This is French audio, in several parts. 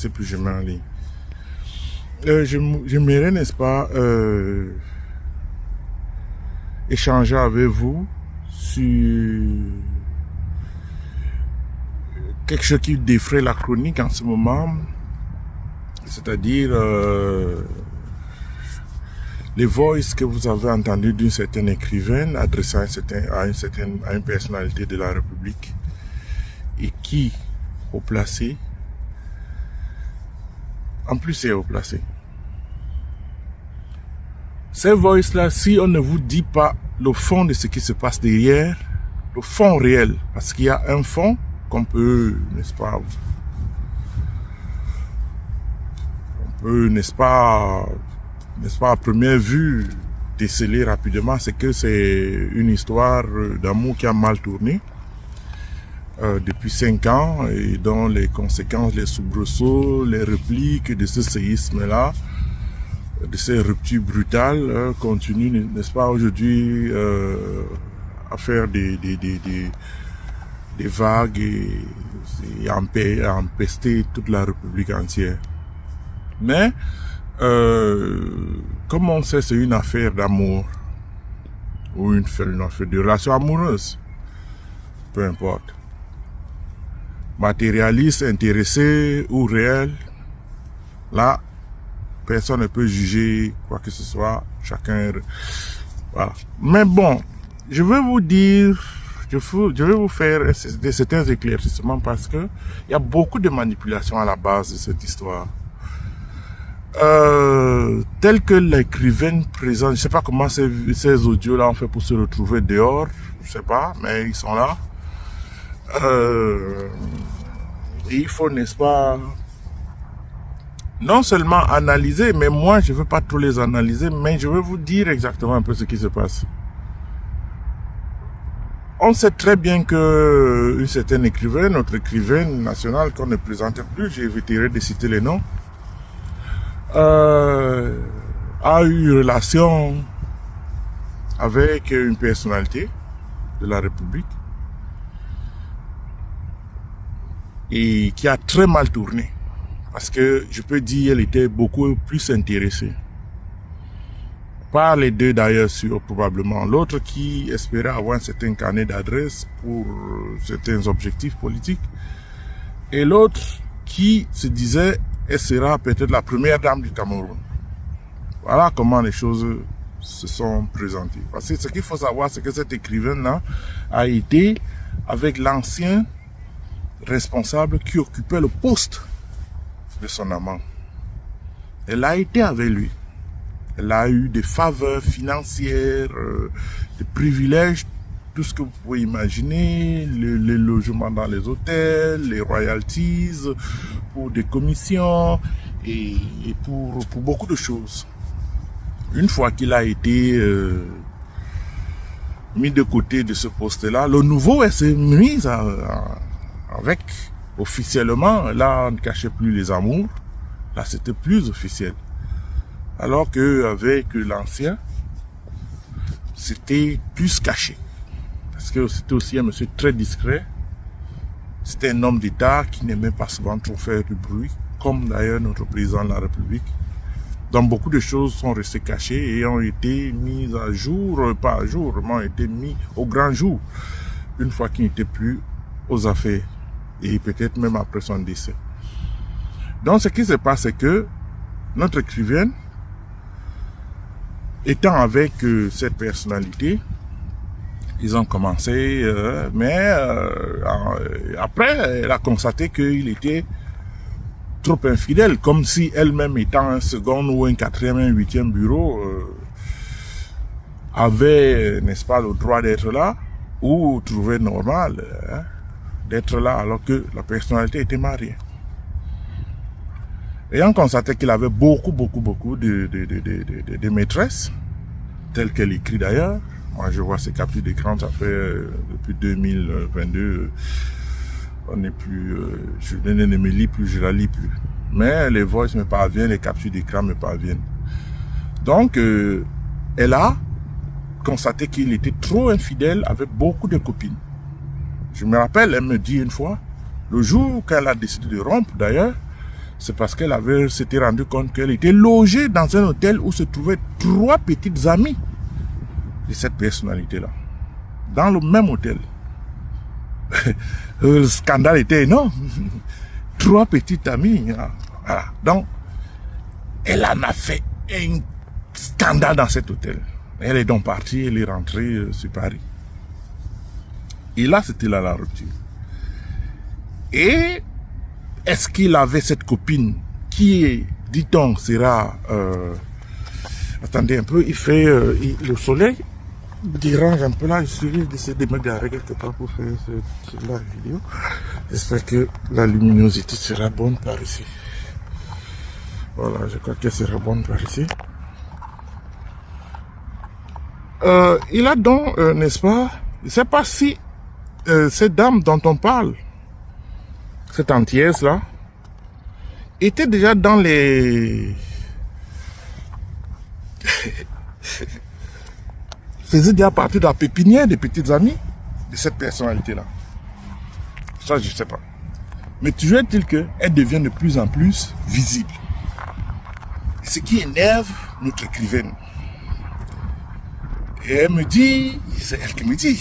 sais plus, je mets en ligne. J'aimerais, n'est-ce pas, échanger avec vous sur quelque chose qui défraie la chronique en ce moment, c'est-à-dire les voices que vous avez entendues d'une certaine écrivaine adressée à une personnalité de la République et qui, haut placé, en plus c'est haut placé. Ces voices-là, si on ne vous dit pas le fond de ce qui se passe derrière, le fond réel, parce qu'il y a un fond qu'on peut, n'est-ce pas, à première vue, déceler rapidement, c'est que c'est une histoire d'amour qui a mal tourné depuis 5 ans et dont les conséquences, les soubresauts, les répliques de ce séisme-là, de ces ruptures brutales, continuent, n'est-ce pas, aujourd'hui à faire des vagues et à empester toute la République entière. Mais, comme on sait, c'est une affaire d'amour ou une affaire de relation amoureuse, peu importe. Matérialiste, intéressé ou réel, là, personne ne peut juger quoi que ce soit, chacun, voilà. Mais bon, je vais vous dire, je vais vous faire certains éclaircissements parce que il y a beaucoup de manipulations à la base de cette histoire. Tel que l'écrivaine présente, je sais pas comment ces audios-là ont fait pour se retrouver dehors, je sais pas, mais ils sont là. Et il faut, n'est-ce pas, non seulement analyser, mais moi je veux pas trop les analyser, mais je veux vous dire exactement un peu ce qui se passe. On sait très bien que une certaine écrivaine, notre écrivaine nationale qu'on ne présentait plus, j'éviterai de citer les noms, a eu relation avec une personnalité de la République et qui a très mal tourné. Parce que je peux dire, elle était beaucoup plus intéressée. Par les deux d'ailleurs, probablement. L'autre qui espérait avoir un certain carnet d'adresses pour certains objectifs politiques. Et l'autre qui se disait, elle sera peut-être la première dame du Cameroun. Voilà comment les choses se sont présentées. Parce que ce qu'il faut savoir, c'est que cette écrivaine-là a été avec l'ancien responsable qui occupait le poste de son amant. Elle a été avec lui. Elle a eu des faveurs financières, des privilèges, tout ce que vous pouvez imaginer, les logements dans les hôtels, les royalties, pour des commissions et pour beaucoup de choses. Une fois qu'il a été mis de côté de ce poste-là, le nouveau s'est mis avec officiellement, là on ne cachait plus les amours, là c'était plus officiel. Alors que avec l'ancien, c'était plus caché. Parce que c'était aussi un monsieur très discret. C'était un homme d'État qui n'aimait pas souvent trop faire du bruit, comme d'ailleurs notre président de la République. Donc beaucoup de choses sont restées cachées et ont été mises à jour, pas à jour, mais ont été mis au grand jour, une fois qu'il n'était plus aux affaires. Et peut-être même après son décès. Donc ce qui se passe, c'est que notre écrivaine, étant avec cette personnalité, ils ont commencé, après, elle a constaté qu'il était trop infidèle, comme si elle-même étant un second ou un quatrième, un huitième bureau, avait, n'est-ce pas, le droit d'être là, ou trouvait normal d'être là alors que la personnalité était mariée. Ayant constaté qu'il avait beaucoup de maîtresses, telles qu'elle écrit d'ailleurs. Moi, je vois ses captures d'écran, ça fait depuis 2022, on n'est plus, je ne me lis plus, je la lis plus. Mais les voices me parviennent, les captures d'écran me parviennent. Donc, elle a constaté qu'il était trop infidèle avec beaucoup de copines. Je me rappelle, elle me dit une fois, le jour qu'elle a décidé de rompre d'ailleurs, c'est parce qu'elle s'était rendue compte qu'elle était logée dans un hôtel où se trouvaient 3 petites amies de cette personnalité-là. Dans le même hôtel. Le scandale était énorme. 3 petites amies. Voilà. Donc, elle en a fait un scandale dans cet hôtel. Elle est donc partie, elle est rentrée sur Paris. Et là, c'était là la rupture. Et est-ce qu'il avait cette copine qui est, dit-on, sera... attendez un peu, il fait... le soleil dérange un peu là. Je suis d'essayer de me garer quelque part pour faire la vidéo. J'espère que la luminosité sera bonne par ici. Voilà, je crois qu'elle sera bonne par ici. Il a donc, n'est-ce pas, je ne sais pas si cette dame dont on parle, cette antillaise là, était déjà dans les... faisait déjà partie de la pépinière des petites amies de cette personnalité-là. Ça, je ne sais pas. Mais toujours est-il qu'elle devient de plus en plus visible. Et ce qui énerve notre écrivaine. Et elle me dit, c'est elle qui me dit,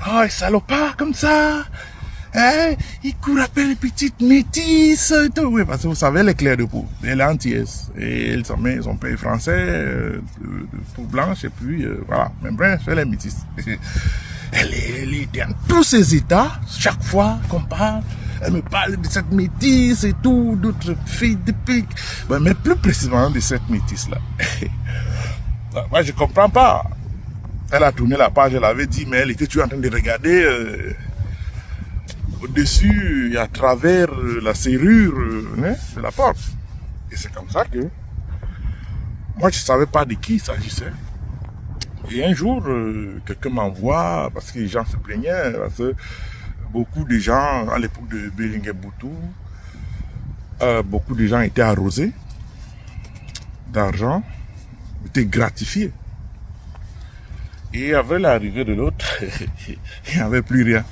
oh, salopard comme ça, hein, il court après les petites métisses et tout. Oui, parce que vous savez, elle est claire de peau, elle est antillaise. Et elle s'en met son père français, de peau blanche, et puis voilà. Mais bref, elle est métisse. Elle est dans tous ses états, chaque fois qu'on parle, elle me parle de cette métisse et tout, d'autres filles de pique. Ben, mais plus précisément de cette métisse-là. Moi, je comprends pas. Elle a tourné la page, elle avait dit, mais elle était toujours en train de regarder au-dessus et à travers la serrure de la porte. Et c'est comme ça que moi, je savais pas de qui il s'agissait. Et un jour, quelqu'un m'envoie, parce que les gens se plaignaient, parce que beaucoup de gens, à l'époque de Bélingué-Boutou, beaucoup de gens étaient arrosés d'argent, étaient gratifiés. Et avec l'arrivée de l'autre, il n'y avait plus rien.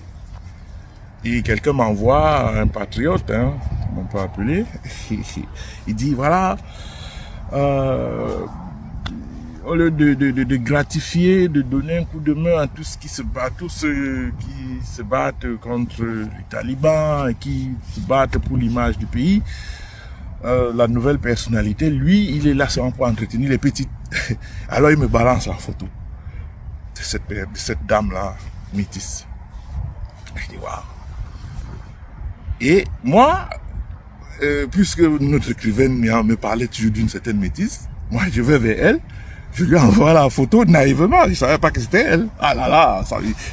Et quelqu'un m'envoie, un patriote, hein, on peut appeler, il dit, voilà, au lieu de gratifier, de donner un coup de main à tous qui se battent, tous ceux qui se battent contre les talibans et qui se battent pour l'image du pays, la nouvelle personnalité, lui, il est là seulement pour entretenir les petites. Alors il me balance la photo de cette dame-là, métisse. Je dis, waouh. Et moi, puisque notre écrivaine me parlait toujours d'une certaine métisse, moi je vais vers elle, je lui envoie la photo naïvement, je savais pas que c'était elle. Ah là là,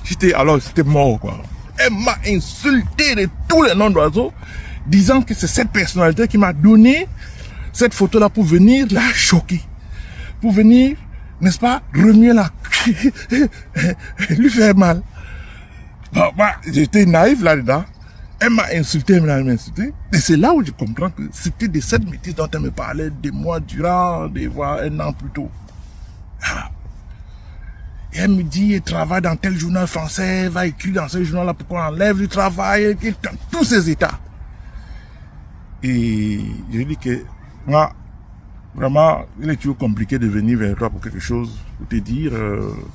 j'étais mort quoi. Elle m'a insulté de tous les noms d'oiseaux, disant que c'est cette personnalité qui m'a donné cette photo-là pour venir la choquer. Pour venir, n'est-ce pas, remuer la... lui faire mal. Bon, moi, j'étais naïf là-dedans. Elle m'a insulté, elle m'a insulté. Et c'est là où je comprends que c'était de cette métisse dont elle me parlait des mois durant, des mois, un an plus tôt. Ah. Et elle me dit, elle travaille dans tel journal français, elle va écrire dans ce journal-là pour qu'on enlève du travail, dans tous ces états. Et je lui dis que, moi, vraiment, il est toujours compliqué de venir vers toi pour quelque chose, pour te dire,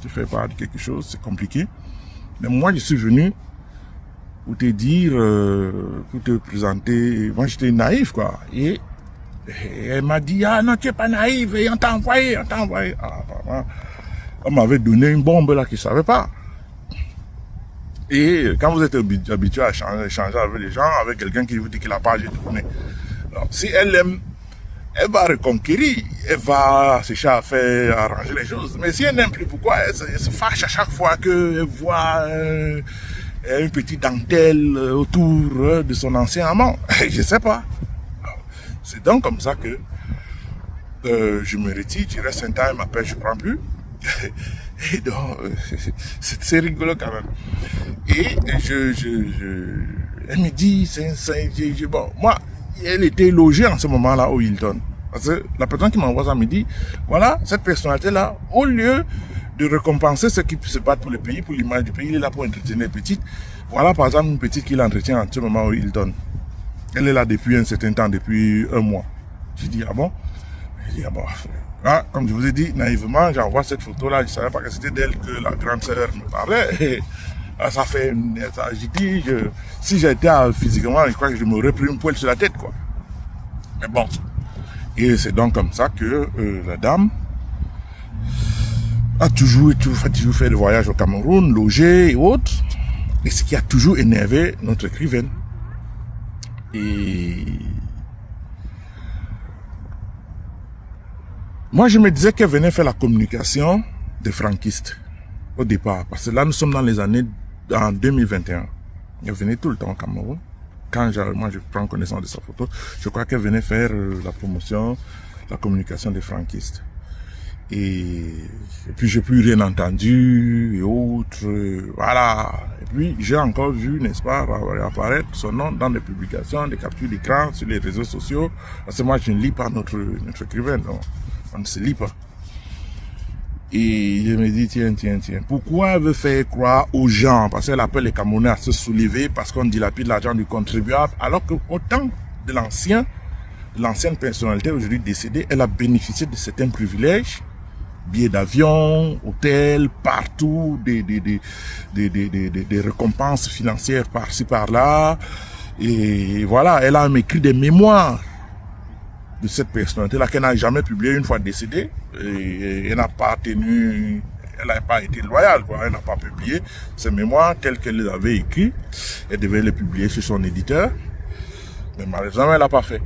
tu fais part de quelque chose, c'est compliqué. Mais moi, je suis venu pour te dire, pour te présenter. Moi, j'étais naïf, quoi. Et elle m'a dit, ah non, tu es pas naïf, et on t'a envoyé. Ah, vraiment, on m'avait donné une bombe là qu'il ne savait pas. Et quand vous êtes habitué à échanger avec les gens, avec quelqu'un qui vous dit que la page est tournée, alors, si elle aime, elle va reconquérir, elle va chercher à faire arranger les choses. Mais si elle n'aime plus, pourquoi elle se fâche à chaque fois qu'elle voit une petite dentelle autour de son ancien amant? Je ne sais pas. C'est donc comme ça que je me retire, je reste un temps, elle m'appelle, je ne prends plus. Et donc, c'est rigolo quand même. Et elle me dit, bon, moi, elle était logée en ce moment-là au Hilton. Parce que la personne qui m'envoie ça me dit, voilà, cette personnalité-là, au lieu de récompenser ceux qui se battent pour le pays, pour l'image du pays, il est là pour entretenir les petites. Voilà, par exemple, une petite qu'il entretient en ce moment au Hilton. Elle est là depuis un certain temps, depuis un mois. J'ai dit, ah bon? J'ai dit, ah bon. Là, comme je vous ai dit, naïvement, j'envoie cette photo-là, je ne savais pas que c'était d'elle que la grande sœur me parlait. Et, ça fait, j'ai dit, si j'étais physiquement, je crois que je m'aurais pris une poêle sur la tête, quoi. Mais bon. Et c'est donc comme ça que la dame a toujours fait des voyages au Cameroun, logé et autres. Et ce qui a toujours énervé notre écrivaine. Et moi, je me disais qu'elle venait faire la communication des franquistes au départ. Parce que là, nous sommes dans les années en 2021. Elle venait tout le temps au Cameroun. Quand moi, je prends connaissance de sa photo, je crois qu'elle venait faire la promotion, la communication des franquistes. Et puis, j'ai plus rien entendu et autres. Voilà. Et puis, j'ai encore vu, n'est-ce pas, apparaître son nom dans des publications, des captures d'écran sur les réseaux sociaux. Parce que moi, je ne lis pas notre écrivain. Non. On ne se lit pas. Et je me dis, tiens, pourquoi elle veut faire croire aux gens, parce qu'elle appelle les Camerounais à se soulever, parce qu'on dilapide l'argent du contribuable, alors que autant de l'ancienne personnalité aujourd'hui décédée, elle a bénéficié de certains privilèges, billets d'avion, hôtels, partout, des récompenses financières par-ci par-là, et voilà, elle a même écrit des mémoires de cette personnalité-là qu'elle n'a jamais publié une fois décédée, et elle n'a pas tenu, elle n'a pas été loyale, quoi. Elle n'a pas publié ses mémoires telles qu'elle les avait écrites. Elle devait les publier sur son éditeur, mais malheureusement elle n'a pas fait.